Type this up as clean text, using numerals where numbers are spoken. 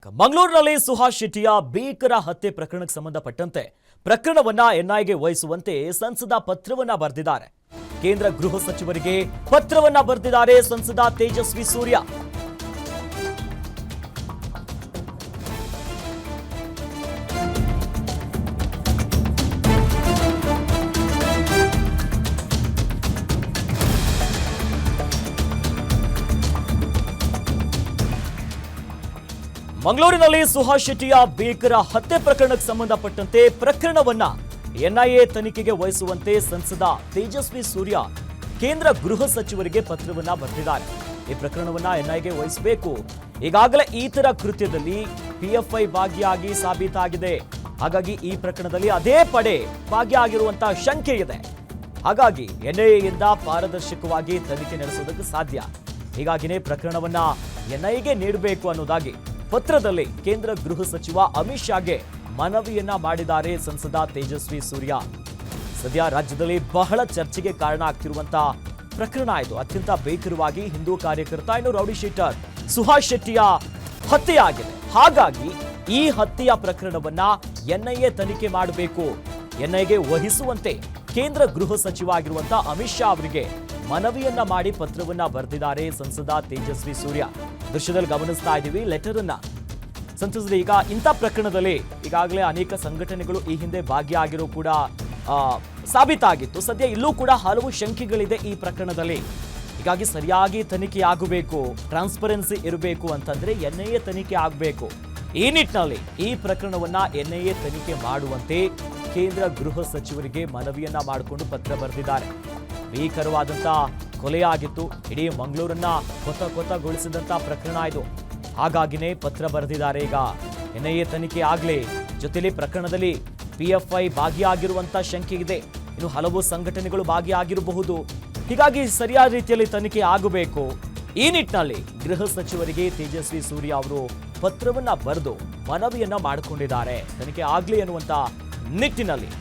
ಮಂಗಳೂರಿನಲ್ಲಿ ಸುಹಾಸ್ ಶೆಟ್ಟಿಯ ಭೀಕರ ಹತ್ಯೆ ಪ್ರಕರಣಕ್ಕೆ ಸಂಬಂಧಪಟ್ಟಂತೆ ಪ್ರಕರಣವನ್ನ ಎನ್ಐಎಗೆ ವಹಿಸುವಂತೆ ಸಂಸದ ಪತ್ರವನ್ನ ಬರೆದಿದ್ದಾರೆ. ಕೇಂದ್ರ ಗೃಹ ಸಚಿವರಿಗೆ ಪತ್ರವನ್ನ ಬರೆದಿದ್ದಾರೆ ಸಂಸದ ತೇಜಸ್ವಿ ಸೂರ್ಯ. ಮಂಗಳೂರಿನಲ್ಲಿ ಸುಹಾಸ್ ಶೆಟ್ಟಿಯ ಭೀಕರ ಹತ್ಯೆ ಪ್ರಕರಣಕ್ಕೆ ಸಂಬಂಧಪಟ್ಟಂತೆ ಪ್ರಕರಣವನ್ನ ಎನ್ಐಎ ತನಿಖೆಗೆ ವಹಿಸುವಂತೆ ಸಂಸದ ತೇಜಸ್ವಿ ಸೂರ್ಯ ಕೇಂದ್ರ ಗೃಹ ಸಚಿವರಿಗೆ ಪತ್ರವನ್ನ ಬರೆದಿದ್ದಾರೆ. ಈ ಪ್ರಕರಣವನ್ನ ಎನ್ಐಎಗೆ ವಹಿಸಬೇಕು. ಈಗಾಗಲೇ ಈ ತರ ಕೃತ್ಯದಲ್ಲಿ ಪಿಎಫ್ಐ ಭಾಗಿಯಾಗಿ ಸಾಬೀತಾಗಿದೆ. ಹಾಗಾಗಿ ಈ ಪ್ರಕರಣದಲ್ಲಿ ಅದೇ ಪಡೆ ಭಾಗಿಯಾಗಿರುವಂತಹ ಶಂಕೆ ಇದೆ. ಹಾಗಾಗಿ ಎನ್ಐಎಯಿಂದ ಪಾರದರ್ಶಕವಾಗಿ ತನಿಖೆ ನಡೆಸುವುದಕ್ಕೆ ಸಾಧ್ಯ. ಹೀಗಾಗಿನೇ ಪ್ರಕರಣವನ್ನ ಎನ್ಐಎಗೆ ನೀಡಬೇಕು ಅನ್ನೋದಾಗಿ ಪತ್ರದಲ್ಲಿ ಕೇಂದ್ರ ಗೃಹ ಸಚಿವ ಅಮಿತ್ ಶಾಗೆ ಮನವಿಯನ್ನ ಮಾಡಿದ್ದಾರೆ ಸಂಸದ ತೇಜಸ್ವಿ ಸೂರ್ಯ. ಸದ್ಯ ರಾಜ್ಯದಲ್ಲಿ ಬಹಳ ಚರ್ಚೆಗೆ ಕಾರಣ ಆಗ್ತಿರುವಂತಹ ಪ್ರಕರಣ ಇದು. ಅತ್ಯಂತ ಭೀಕರವಾಗಿ ಹಿಂದೂ ಕಾರ್ಯಕರ್ತ ಇನ್ನು ರೌಡಿ ಶೀಟರ್ ಸುಹಾಸ್ ಶೆಟ್ಟಿಯ ಹತ್ಯೆಯಾಗಿದೆ. ಹಾಗಾಗಿ ಈ ಹತ್ಯೆಯ ಪ್ರಕರಣವನ್ನ ಎನ್ಐಎ ತನಿಖೆ ಮಾಡಬೇಕು, ಎನ್ಐಎಗೆ ವಹಿಸುವಂತೆ ಕೇಂದ್ರ ಗೃಹ ಸಚಿವ ಆಗಿರುವಂತಹ ಅಮಿತ್ ಶಾ ಅವರಿಗೆ ಮನವಿಯನ್ನ ಮಾಡಿ ಪತ್ರವನ್ನ ಬರೆದಿದ್ದಾರೆ ಸಂಸದ ತೇಜಸ್ವಿ ಸೂರ್ಯ. ದೃಶ್ಯದಲ್ಲಿ ಗಮನಿಸ್ತಾ ಇದ್ದೀವಿ ಲೆಟರ್ ಅನ್ನ. ಸಂಸದರು ಈಗ ಇಂಥ ಪ್ರಕರಣದಲ್ಲಿ ಈಗಾಗಲೇ ಅನೇಕ ಸಂಘಟನೆಗಳು ಈ ಹಿಂದೆ ಭಾಗಿಯಾಗಿರೋ ಕೂಡ ಸಾಬೀತಾಗಿತ್ತು. ಸದ್ಯ ಇಲ್ಲೂ ಕೂಡ ಹಲವು ಶಂಕೆಗಳಿದೆ ಈ ಪ್ರಕರಣದಲ್ಲಿ. ಹೀಗಾಗಿ ಸರಿಯಾಗಿ ತನಿಖೆ ಆಗಬೇಕು, ಟ್ರಾನ್ಸ್ಪರೆನ್ಸಿ ಇರಬೇಕು ಅಂತಂದ್ರೆ ಎನ್ಐಎ ತನಿಖೆ ಆಗಬೇಕು. ಈ ನಿಟ್ಟಿನಲ್ಲಿ ಈ ಪ್ರಕರಣವನ್ನ ಎನ್ಐಎ ತನಿಖೆ ಮಾಡುವಂತೆ ಕೇಂದ್ರ ಗೃಹ ಸಚಿವರಿಗೆ ಮನವಿಯನ್ನ ಮಾಡಿಕೊಂಡು ಪತ್ರ ಬರೆದಿದ್ದಾರೆ. ಭೀಕರವಾದಂತಹ ಕೊಲೆಯಾಗಿತ್ತು. ಇಡೀ ಮಂಗಳೂರನ್ನ ಕೊತಗೊಳಿಸಿದಂತ ಪ್ರಕರಣ ಇದು. ಹಾಗಾಗಿನೇ ಪತ್ರ ಬರೆದಿದ್ದಾರೆ. ಈಗ ಎನ್ಐಎ ತನಿಖೆ ಆಗ್ಲಿ, ಜೊತೆಲಿ ಪ್ರಕರಣದಲ್ಲಿ ಪಿಎಫ್ಐ ಭಾಗಿಯಾಗಿರುವಂತ ಶಂಕೆ ಇದೆ. ಇನ್ನು ಹಲವು ಸಂಘಟನೆಗಳು ಭಾಗಿಯಾಗಿರಬಹುದು. ಹೀಗಾಗಿ ಸರಿಯಾದ ರೀತಿಯಲ್ಲಿ ತನಿಖೆ ಆಗಬೇಕು. ಈ ನಿಟ್ಟಿನಲ್ಲಿ ಗೃಹ ಸಚಿವರಿಗೆ ತೇಜಸ್ವಿ ಸೂರ್ಯ ಅವರು ಪತ್ರವನ್ನ ಬರೆದು ಮನವಿಯನ್ನ ಮಾಡಿಕೊಂಡಿದ್ದಾರೆ. ತನಿಖೆ ಆಗ್ಲಿ ಅನ್ನುವಂತ ನಿಟ್ಟಿನಲ್ಲಿ